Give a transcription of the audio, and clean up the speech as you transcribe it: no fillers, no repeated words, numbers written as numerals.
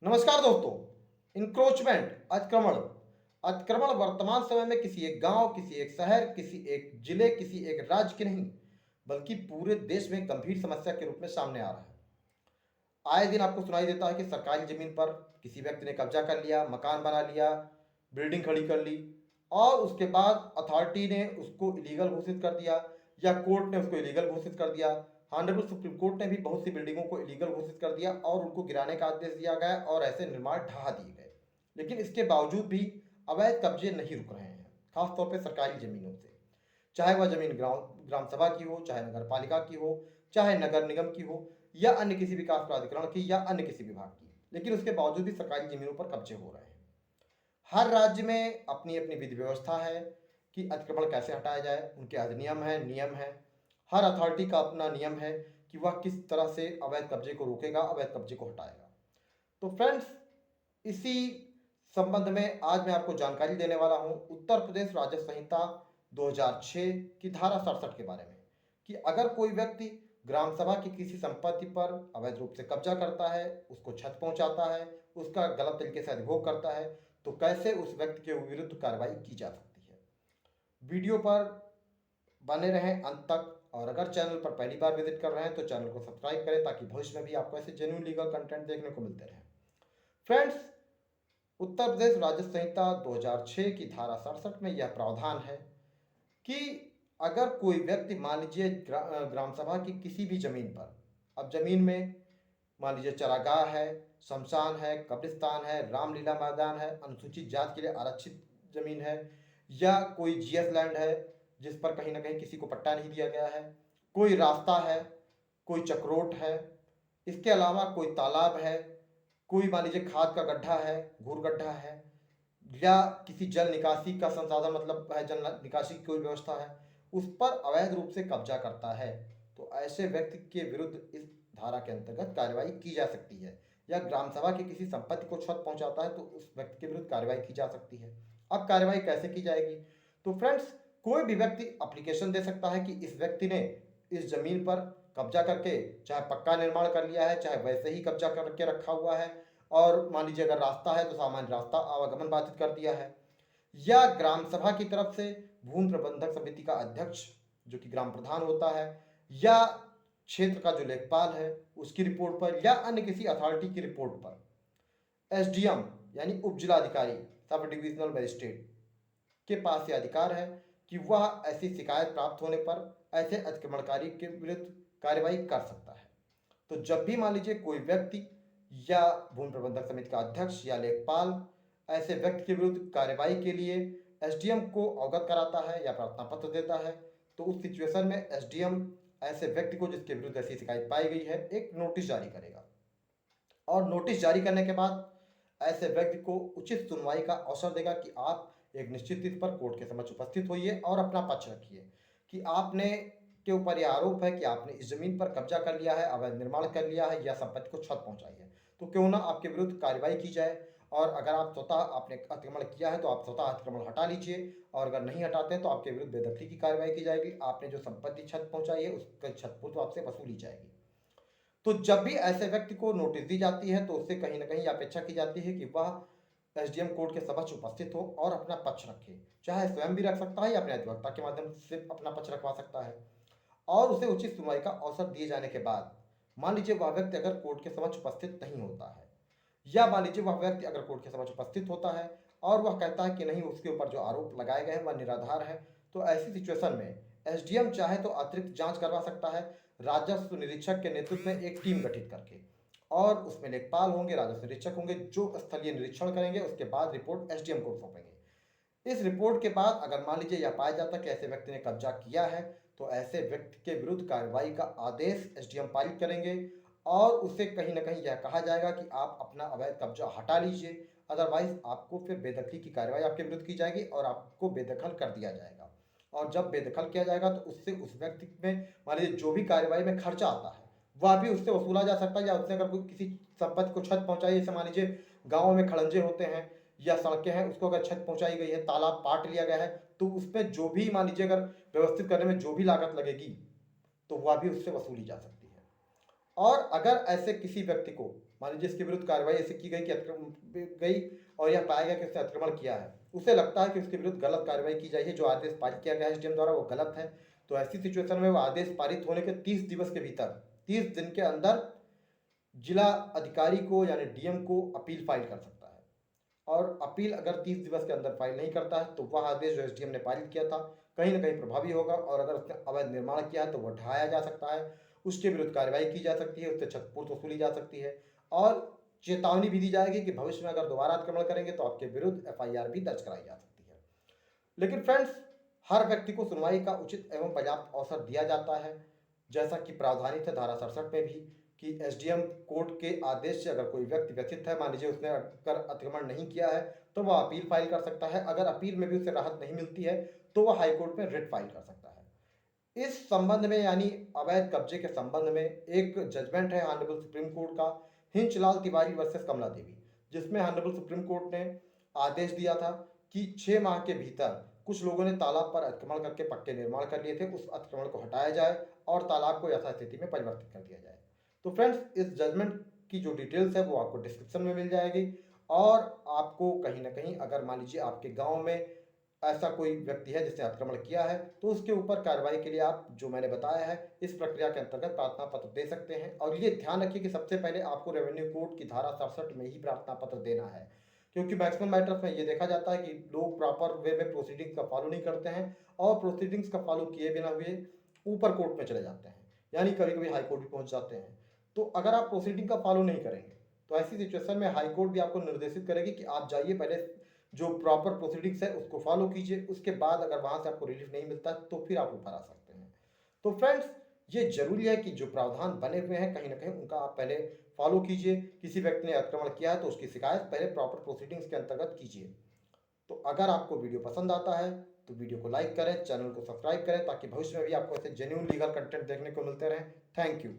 नमस्कार दोस्तों। इंक्रोचमेंट अतिक्रमण अतिक्रमण वर्तमान समय में किसी एक गांव, किसी एक शहर, किसी एक जिले, किसी एक राज्य की नहीं बल्कि पूरे देश में गंभीर समस्या के रूप में सामने आ रहा है। आए दिन आपको सुनाई देता है कि सरकारी जमीन पर किसी व्यक्ति ने कब्जा कर लिया, मकान बना लिया, बिल्डिंग खड़ी कर ली और उसके बाद अथॉरिटी ने उसको इलीगल घोषित कर दिया या कोर्ट ने उसको इलीगल घोषित कर दिया। ऑनरेबल सुप्रीम कोर्ट ने भी बहुत सी बिल्डिंगों को इलीगल घोषित कर दिया और उनको गिराने का आदेश दिया गया और ऐसे निर्माण ढहा दिए गए। लेकिन इसके बावजूद भी अवैध कब्जे नहीं रुक रहे हैं, खासतौर पर सरकारी जमीनों से। चाहे वह जमीन ग्राम सभा की हो, चाहे नगर पालिका की हो, चाहे नगर निगम की हो या अन्य किसी विकास प्राधिकरण की या अन्य किसी विभाग की, लेकिन उसके बावजूद भी सरकारी जमीनों पर कब्जे हो रहे हैं। हर राज्य में अपनी अपनी विधि व्यवस्था है कि अतिक्रमण कैसे हटाया जाए। उनके अधिनियम है, नियम है। हर अथॉरिटी का अपना नियम है कि वह किस तरह से अवैध कब्जे को रोकेगा, अवैध कब्जे को हटाएगा। तो फ्रेंड्स, इसी संबंध में आज मैं आपको जानकारी देने वाला हूं उत्तर प्रदेश राज्य संहिता 2006 की धारा 67 के बारे में कि अगर कोई व्यक्ति ग्राम सभा की किसी संपत्ति पर अवैध रूप से कब्जा करता है, उसको क्षति पहुंचाता है, उसका गलत तरीके से अधिभोग करता है, तो कैसे उस व्यक्ति के विरुद्ध कार्रवाई की जा सकती है। वीडियो पर बने रहें अंत तक और अगर चैनल पर पहली बार विजिट कर रहे हैं तो चैनल को सब्सक्राइब करें ताकि भविष्य में भी आपको ऐसे जेन्युइन लीगल कंटेंट देखने को मिलते रहे। फ्रेंड्स, उत्तर प्रदेश राज्य संहिता 2006 की धारा 67 में यह प्रावधान है कि अगर कोई व्यक्ति मान लीजिए ग्राम सभा की किसी भी जमीन पर, अब जमीन में मान लीजिए चरागाह है, शमशान है, कब्रिस्तान है, रामलीला मैदान है, अनुसूचित जाति के लिए आरक्षित जमीन है या कोई जीएस लैंड है जिस पर कहीं ना कहीं किसी को पट्टा नहीं दिया गया है, कोई रास्ता है, कोई चक्रोट है, इसके अलावा कोई तालाब है, कोई मान लीजिए खाद का गड्ढा है, घूर गड्ढा है या किसी जल निकासी का संसाधन मतलब है, जल निकासी की कोई व्यवस्था है, उस पर अवैध रूप से कब्जा करता है, तो ऐसे व्यक्ति के विरुद्ध इस धारा के अंतर्गत कार्रवाई की जा सकती है। या ग्राम सभा की किसी संपत्ति को क्षति पहुंचाता है तो उस व्यक्ति के विरुद्ध कार्रवाई की जा सकती है। अब कार्रवाई कैसे की जाएगी? तो फ्रेंड्स, कोई भी व्यक्ति एप्लीकेशन दे सकता है कि इस व्यक्ति ने इस जमीन पर कब्जा करके चाहे पक्का निर्माण कर लिया है, चाहे वैसे ही कब्जा करके रखा हुआ है और मान लीजिए अगर रास्ता है तो सामान्य रास्ता आवागमन बाधित कर दिया है, या ग्राम सभा की तरफ से भूमि प्रबंधक समिति का अध्यक्ष जो कि ग्राम प्रधान होता है या क्षेत्र का जो लेखपाल है उसकी रिपोर्ट पर या अन्य किसी अथॉरिटी की रिपोर्ट पर एसडीएम यानी उप जिलाधिकारी, सब डिविजनल मजिस्ट्रेट के पास यह अधिकार है कि वह ऐसी शिकायत प्राप्त होने पर ऐसे अतिक्रमणकारी के विरुद्ध कार्रवाई कर सकता है। तो जब भी मान लीजिए कोई व्यक्ति या भूमि प्रबंधक समिति का अध्यक्ष या लेखपाल ऐसे व्यक्ति के विरुद्ध कार्रवाई के लिए एसडीएम को अवगत कराता है या प्रार्थना पत्र देता है, तो उस सिचुएशन में एसडीएम ऐसे व्यक्ति को जिसके विरुद्ध ऐसी शिकायत पाई गई है एक नोटिस जारी करेगा और नोटिस जारी करने के बाद ऐसे व्यक्ति को उचित सुनवाई का अवसर देगा कि आप एक निश्चित तिथि पर कोर्ट के समक्ष उपस्थित होइए और अपना पक्ष रखिए कि आपने के ऊपर यह आरोप है कि आपने इस जमीन पर कब्जा कर लिया है, अवैध निर्माण कर लिया है या संपत्ति को क्षति पहुंचाई है, तो क्यों ना आपके विरुद्ध कार्रवाई की जाए। और अगर आप स्वतः आपने अतिक्रमण किया है तो आप स्वतः अतिक्रमण हटा लीजिए और अगर नहीं हटाते हैं तो आपके विरुद्ध बेदखली की कार्रवाई की जाएगी। आपने जो संपत्ति क्षति पहुंचाई है उसका क्षतिपूर्ति आपसे वसूली जाएगी। तो जब भी ऐसे व्यक्ति को नोटिस दी जाती है तो उससे कहीं ना कहीं अपेक्षा की जाती है कि वह एसडीएम कोर्ट के समक्ष उपस्थित हो और अपना पक्ष रखे, चाहे स्वयं भी रख सकता है या अपने अधिवक्ता के माध्यम से अपना पक्ष रखवा सकता है। और उसे उचित सुनवाई का अवसर दिए जाने के बाद मान लीजिए वह व्यक्ति अगर कोर्ट के समक्ष उपस्थित नहीं होता है या मान लीजिए वह व्यक्ति अगर कोर्ट के समक्ष उपस्थित होता है और वह कहता है कि नहीं, उसके ऊपर जो आरोप लगाए गए हैं वह निराधार है, तो ऐसी सिचुएशन में एसडीएम चाहे तो अतिरिक्त जांच करवा सकता है राजस्व निरीक्षक के नेतृत्व में एक टीम गठित करके, और उसमें लेखपाल होंगे, राजस्व निरीक्षक होंगे जो स्थलीय निरीक्षण करेंगे, उसके बाद रिपोर्ट एसडीएम को सौंपेंगे। इस रिपोर्ट के बाद अगर मान लीजिए यह पाया जाता कि ऐसे व्यक्ति ने कब्जा किया है तो ऐसे व्यक्ति के विरुद्ध कार्रवाई का आदेश एसडीएम पारित करेंगे और उससे कहीं ना कहीं यह कहा जाएगा कि आप अपना अवैध कब्जा हटा लीजिए, अदरवाइज आपको फिर बेदखली की कार्रवाई आपके विरुद्ध की जाएगी और आपको बेदखल कर दिया जाएगा। और जब बेदखल किया जाएगा तो उससे उस व्यक्ति में मान लीजिए जो भी कार्रवाई में खर्चा आता है वह भी उससे वसूला जा सकता है, या उसने अगर कोई किसी संपत्ति को क्षति पहुंचाई, जैसे मान लीजिए गाँव में खड़ंजे होते हैं या सड़कें हैं उसको अगर क्षति पहुंचाई गई है, तालाब पाट लिया गया है, तो उसमें जो भी मान लीजिए अगर व्यवस्थित करने में जो भी लागत लगेगी तो वह भी उससे वसूली जा सकती है। और अगर ऐसे किसी व्यक्ति को मान लीजिए इसके विरुद्ध कार्रवाई ऐसी की गई कि गई और यह पाया गया कि उसने अतिक्रमण किया है, उसे लगता है कि उसके विरुद्ध गलत कार्रवाई की जाएगी, जो आदेश पारित किया गया है एसडीएम द्वारा वो गलत है, तो ऐसी सिचुएशन में वो आदेश पारित होने के 30 दिवस के भीतर, 30 दिन के अंदर जिला अधिकारी को यानी डीएम को अपील फाइल कर सकता है। और अपील अगर 30 दिवस के अंदर फाइल नहीं करता है तो वह आदेश जो एसडीएम ने पारित किया था कहीं ना कहीं प्रभावी होगा, और अगर उसने अवैध निर्माण किया है तो वह ढहाया जा सकता है, उसके विरुद्ध कार्रवाई की जा सकती है, उससे क्षतिपूर्ति वसूली जा सकती है, और चेतावनी भी दी जाएगी कि भविष्य में अगर दोबारा आक्रमण करेंगे तो आपके विरुद्ध एफआईआर भी दर्ज कराई जा सकती है। लेकिन फ्रेंड्स, हर व्यक्ति को सुनवाई का उचित एवं पर्याप्त अवसर दिया जाता है, जैसा कि प्रावधानित है धारा 67 में भी कि एसडीएम कोर्ट के आदेश से अगर कोई व्यक्ति व्यथित है, मान लीजिए उसने अगर अतिक्रमण नहीं किया है, तो वह अपील फाइल कर सकता है। अगर अपील में भी उसे राहत नहीं मिलती है तो वह हाईकोर्ट में रिट फाइल कर सकता है। इस संबंध में यानी अवैध कब्जे के संबंध में एक जजमेंट है ऑनरेबल सुप्रीम कोर्ट का, हिंचलाल तिवारी वर्सेस कमला देवी, जिसमें ऑनरेबल सुप्रीम कोर्ट ने आदेश दिया था कि 6 माह के भीतर कुछ लोगों ने तालाब पर अतिक्रमण करके पक्के निर्माण कर लिए थे, उस अतिक्रमण को हटाया जाए और तालाब को यथास्थिति में परिवर्तित कर दिया जाए। तो फ्रेंड्स, इस जजमेंट की जो डिटेल्स है वो आपको डिस्क्रिप्शन में मिल जाएगी, और आपको कहीं ना कहीं अगर मान लीजिए आपके गांव में ऐसा कोई व्यक्ति है जिसने अतिक्रमण किया है तो उसके ऊपर कार्रवाई के लिए आप जो मैंने बताया है इस प्रक्रिया के अंतर्गत प्रार्थना पत्र दे सकते हैं। और ये ध्यान रखिए कि सबसे पहले आपको रेवेन्यू कोड की धारा 67 में ही प्रार्थना पत्र देना है, क्योंकि मैक्सिमम मैटर्स में ये देखा जाता है कि लोग प्रॉपर वे में प्रोसीडिंग्स का फॉलो नहीं करते हैं और प्रोसीडिंग्स का फॉलो किए बिना हुए ऊपर कोर्ट में चले जाते हैं, यानी कभी कभी हाई कोर्ट भी पहुंच जाते हैं। तो अगर आप प्रोसीडिंग का फॉलो नहीं करेंगे तो ऐसी सिचुएशन में हाई कोर्ट भी आपको निर्देशित करेगी कि आप जाइए, पहले जो प्रॉपर प्रोसीडिंग्स है उसको फॉलो कीजिए, उसके बाद अगर वहां से आपको रिलीफ नहीं मिलता तो फिर आप ऊपर आ सकते हैं। तो फ्रेंड्स, ये जरूरी है कि जो प्रावधान बने हुए हैं कहीं ना कहीं उनका आप पहले फॉलो कीजिए। किसी व्यक्ति ने अतिक्रमण किया है तो उसकी शिकायत पहले प्रॉपर प्रोसीडिंग्स के अंतर्गत कीजिए। तो अगर आपको वीडियो पसंद आता है तो वीडियो को लाइक करें, चैनल को सब्सक्राइब करें, ताकि भविष्य में भी आपको ऐसे जेन्युइन लीगल कंटेंट देखने को मिलते रहे। Thank you.